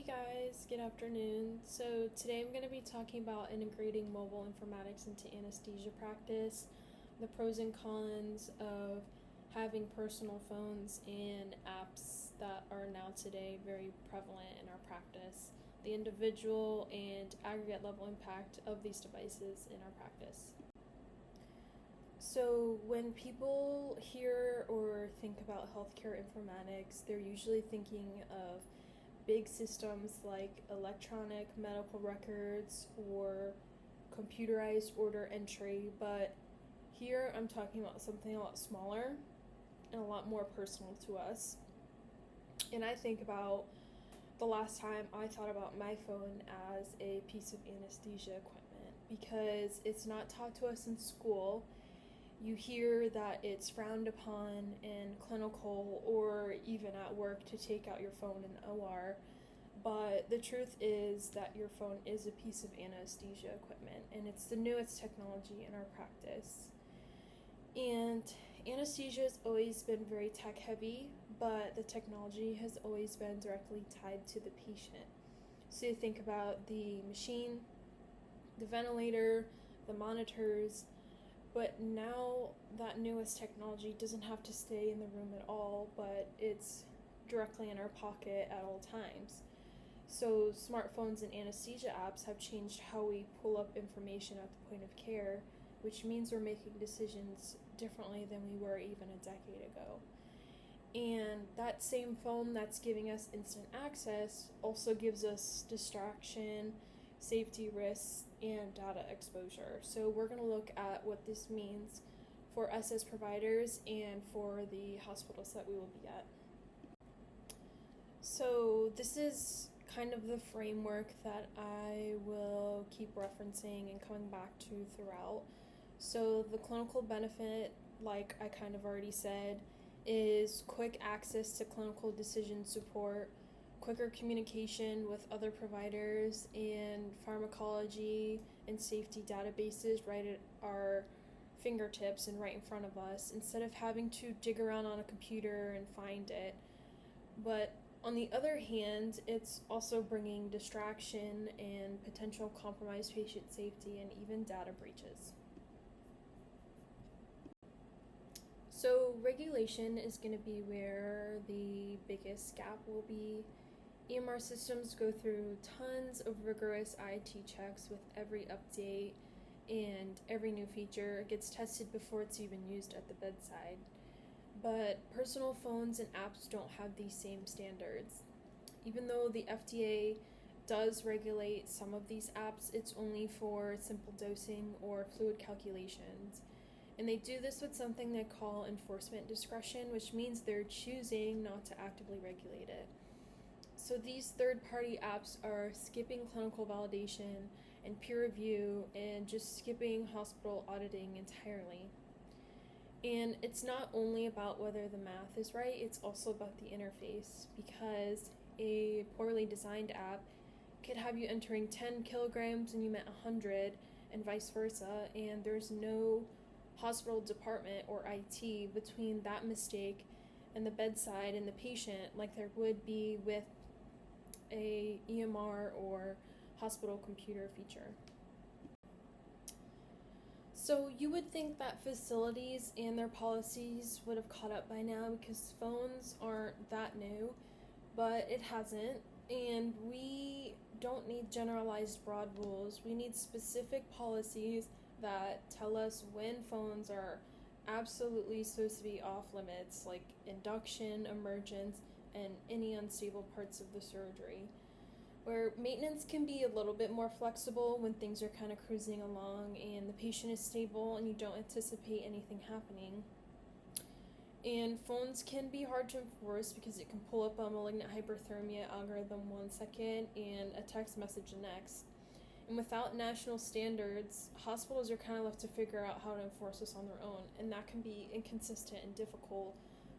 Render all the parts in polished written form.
guys, good afternoon. So today I'm going to be talking about integrating mobile informatics into anesthesia practice, the pros and cons of having personal phones and apps that are now today very prevalent in our practice, the individual and aggregate level impact of these devices in our practice. So when people hear or think about healthcare informatics, they're usually thinking of big systems like electronic medical records or computerized order entry, but here I'm talking about something a lot smaller and a lot more personal to us. And I think about the last time I thought about my phone as a piece of anesthesia equipment because it's not taught to us in school. You hear that it's frowned upon in clinical or even at work to take out your phone in the OR, but the truth is that your phone is a piece of anesthesia equipment and it's the newest technology in our practice. And anesthesia has always been very tech heavy, but the technology has always been directly tied to the patient. So you think about the machine, the ventilator, the monitors, but now that newest technology doesn't have to stay in the room at all, but it's directly in our pocket at all times. So smartphones and anesthesia apps have changed how we pull up information at the point of care, which means we're making decisions differently than we were even a decade ago. And that same phone that's giving us instant access also gives us distraction, safety risks, and data exposure. So we're going to look at what this means for us as providers and for the hospitals that we will be at. So this is kind of the framework that I will keep referencing and coming back to throughout. So the clinical benefit, like I kind of already said, is quick access to clinical decision support, quicker communication with other providers, and pharmacology and safety databases right at our fingertips and right in front of us instead of having to dig around on a computer and find it. But on the other hand, it's also bringing distraction and potential compromised patient safety and even data breaches. So regulation is going to be where the biggest gap will be. EMR systems go through tons of rigorous IT checks with every update, and every new feature gets tested before it's even used at the bedside. But personal phones and apps don't have these same standards. Even though the FDA does regulate some of these apps, it's only for simple dosing or fluid calculations. And they do this with something they call enforcement discretion, which means they're choosing not to actively regulate it. So these third-party apps are skipping clinical validation and peer review and just skipping hospital auditing entirely. And it's not only about whether the math is right, it's also about the interface, because a poorly designed app could have you entering 10 kilograms and you meant 100 and vice versa, and there's no hospital department or IT between that mistake and the bedside and the patient like there would be with a EMR or hospital computer feature. So you would think that facilities and their policies would have caught up by now because phones aren't that new, but it hasn't, and we don't need generalized broad rules. We need specific policies that tell us when phones are absolutely supposed to be off limits, like induction, emergence, and any unstable parts of the surgery. Where maintenance can be a little bit more flexible when things are kind of cruising along and the patient is stable and you don't anticipate anything happening. And phones can be hard to enforce because it can pull up a malignant hyperthermia algorithm 1 second and a text message the next. And without national standards, hospitals are kind of left to figure out how to enforce this on their own, and that can be inconsistent and difficult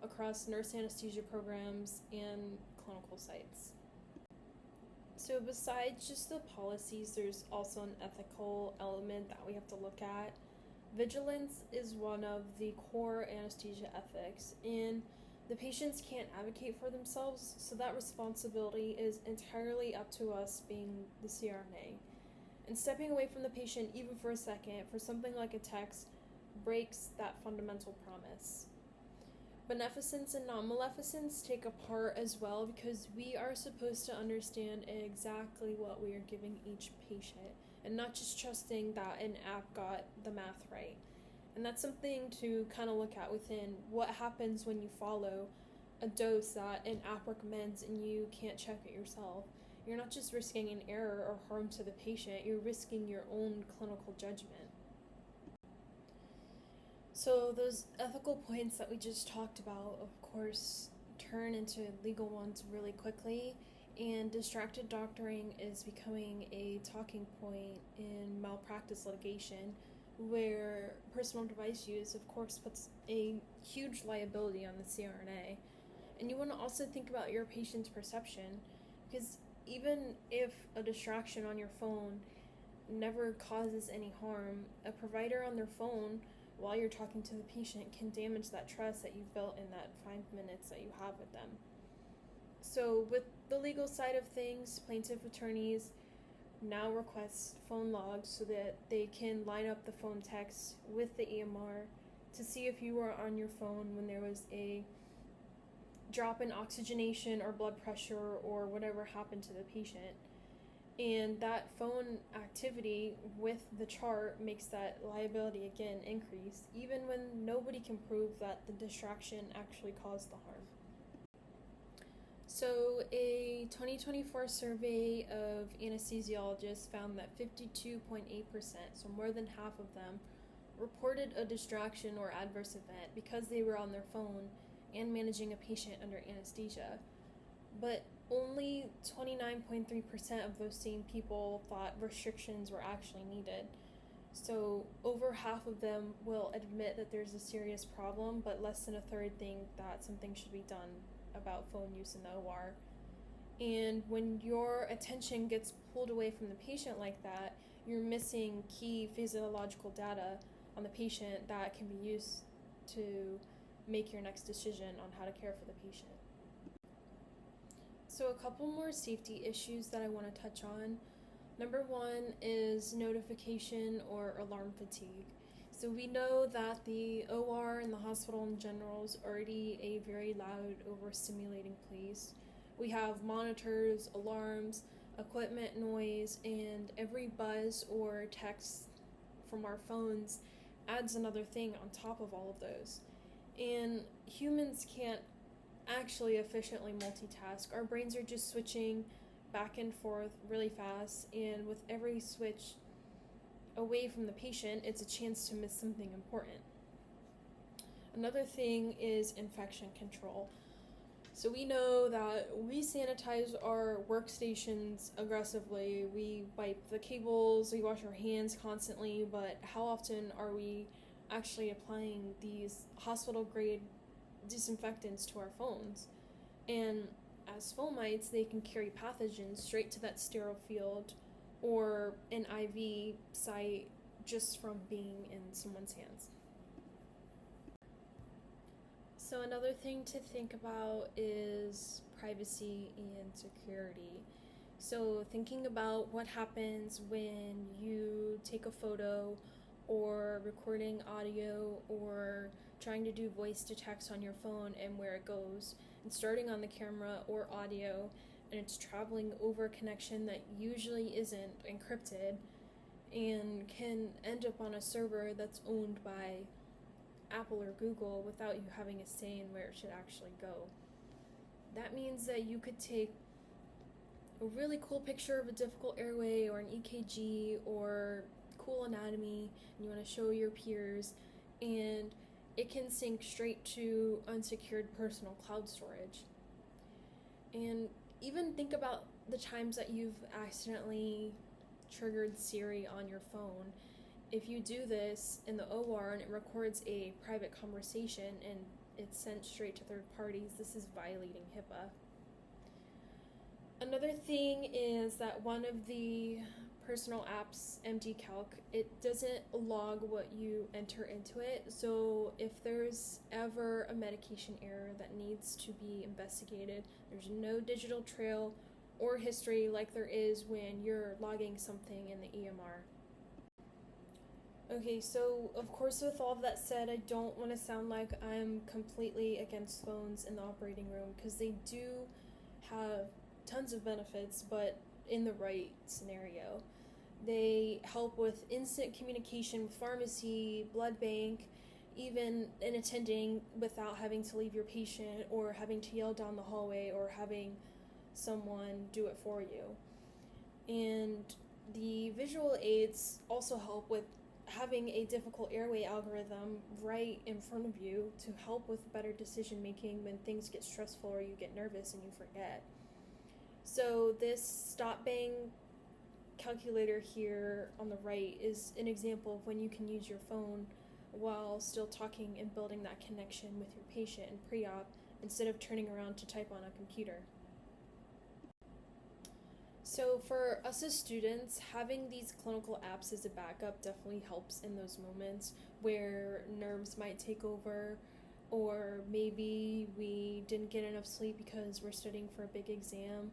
across nurse anesthesia programs and clinical sites. So besides just the policies, there's also an ethical element that we have to look at. Vigilance is one of the core anesthesia ethics, and The patients can't advocate for themselves, so that responsibility is entirely up to us being the CRNA. And stepping away from the patient even for a second for something like a text breaks that fundamental promise. Beneficence and non-maleficence take a part as well because we are supposed to understand exactly what we are giving each patient and not just trusting that an app got the math right. And that's something to kind of look at within what happens when you follow a dose that an app recommends and you can't check it yourself. You're not just risking an error or harm to the patient, you're risking your own clinical judgment. So those ethical points that we just talked about, of course, turn into legal ones really quickly, and distracted doctoring is becoming a talking point in malpractice litigation, where personal device use, of course, puts a huge liability on the CRNA. And you want to also think about your patient's perception, because even if a distraction on your phone never causes any harm, a provider on their phone while you're talking to the patient can damage that trust that you've built in that 5 minutes that you have with them. So with the legal side of things, plaintiff attorneys now request phone logs so that they can line up the phone text with the EMR to see if you were on your phone when there was a drop in oxygenation or blood pressure or whatever happened to the patient. And that phone activity with the chart makes that liability again increase, even when nobody can prove that the distraction actually caused the harm. So a 2024 survey of anesthesiologists found that 52.8%, so more than half of them, reported a distraction or adverse event because they were on their phone and managing a patient under anesthesia. But only 29.3% of those same people thought restrictions were actually needed. So over half of them will admit that there's a serious problem, but less than a third think that something should be done about phone use in the OR. And when your attention gets pulled away from the patient like that, you're missing key physiological data on the patient that can be used to make your next decision on how to care for the patient. So a couple more safety issues that I want to touch on. Number one is notification or alarm fatigue. So we know that the OR and the hospital in general is already a very loud, overstimulating place. We have monitors, alarms, equipment noise, and every buzz or text from our phones adds another thing on top of all of those. And humans can't actually efficiently multitask. Our brains are just switching back and forth really fast, and with every switch away from the patient, it's a chance to miss something important. Another thing is infection control. So we know that we sanitize our workstations aggressively, we wipe the cables, we wash our hands constantly, but how often are we actually applying these hospital-grade disinfectants to our phones? And as fomites, they can carry pathogens straight to that sterile field or an IV site just from being in someone's hands. So another thing to think about is privacy and security. So thinking about what happens when you take a photo or recording audio or trying to do voice to text on your phone and where it goes, and starting on the camera or audio, and it's traveling over a connection that usually isn't encrypted and can end up on a server that's owned by Apple or Google without you having a say in where it should actually go. That means that you could take a really cool picture of a difficult airway or an EKG or cool anatomy, and you want to show your peers, and it can sync straight to unsecured personal cloud storage. And even think about the times that you've accidentally triggered Siri on your phone. If you do this in the OR and it records a private conversation and it's sent straight to third parties, this is violating HIPAA. Another thing is that one of the personal app's MD-Calc, it doesn't log what you enter into it. So if there's ever a medication error that needs to be investigated, there's no digital trail or history like there is when you're logging something in the EMR. Okay, so of course, with all of that said, I don't want to sound like I'm completely against phones in the operating room, because they do have tons of benefits, but in the right scenario. They help with instant communication with pharmacy, blood bank, even in attending without having to leave your patient or having to yell down the hallway or having someone do it for you. And the visual aids also help with having a difficult airway algorithm right in front of you to help with better decision making when things get stressful or you get nervous and you forget. So this stop bang calculator here on the right is an example of when you can use your phone while still talking and building that connection with your patient in pre-op instead of turning around to type on a computer. So for us as students, having these clinical apps as a backup definitely helps in those moments where nerves might take over, or maybe we didn't get enough sleep because we're studying for a big exam.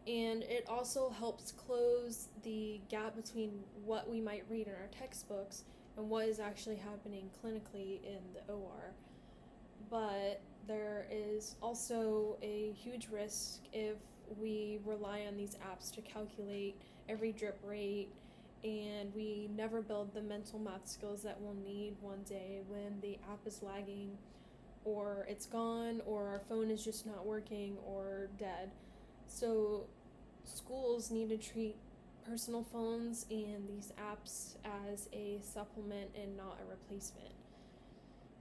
And it also helps close the gap between what we might read in our textbooks and what is actually happening clinically in the OR. But there is also a huge risk if we rely on these apps to calculate every drip rate, and we never build the mental math skills that we'll need one day when the app is lagging, or it's gone, or our phone is just not working or dead. So schools need to treat personal phones and these apps as a supplement and not a replacement.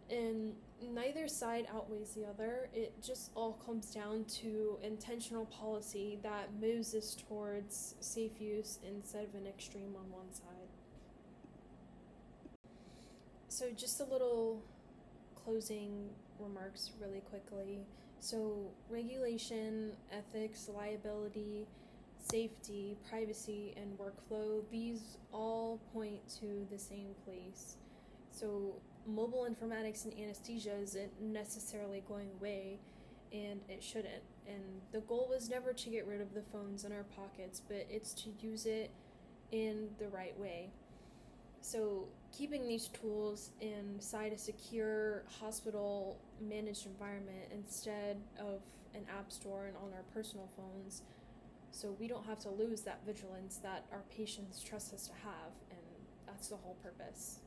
And neither side outweighs the other. It just all comes down to intentional policy that moves us towards safe use instead of an extreme on one side. So just a little closing remarks really quickly. So regulation, ethics, liability, safety, privacy, and workflow, these all point to the same place. So mobile informatics and anesthesia isn't necessarily going away, and it shouldn't. And the goal was never to get rid of the phones in our pockets, but it's to use it in the right way. So keeping these tools inside a secure hospital managed environment instead of an app store and on our personal phones, so we don't have to lose that vigilance that our patients trust us to have, and that's the whole purpose.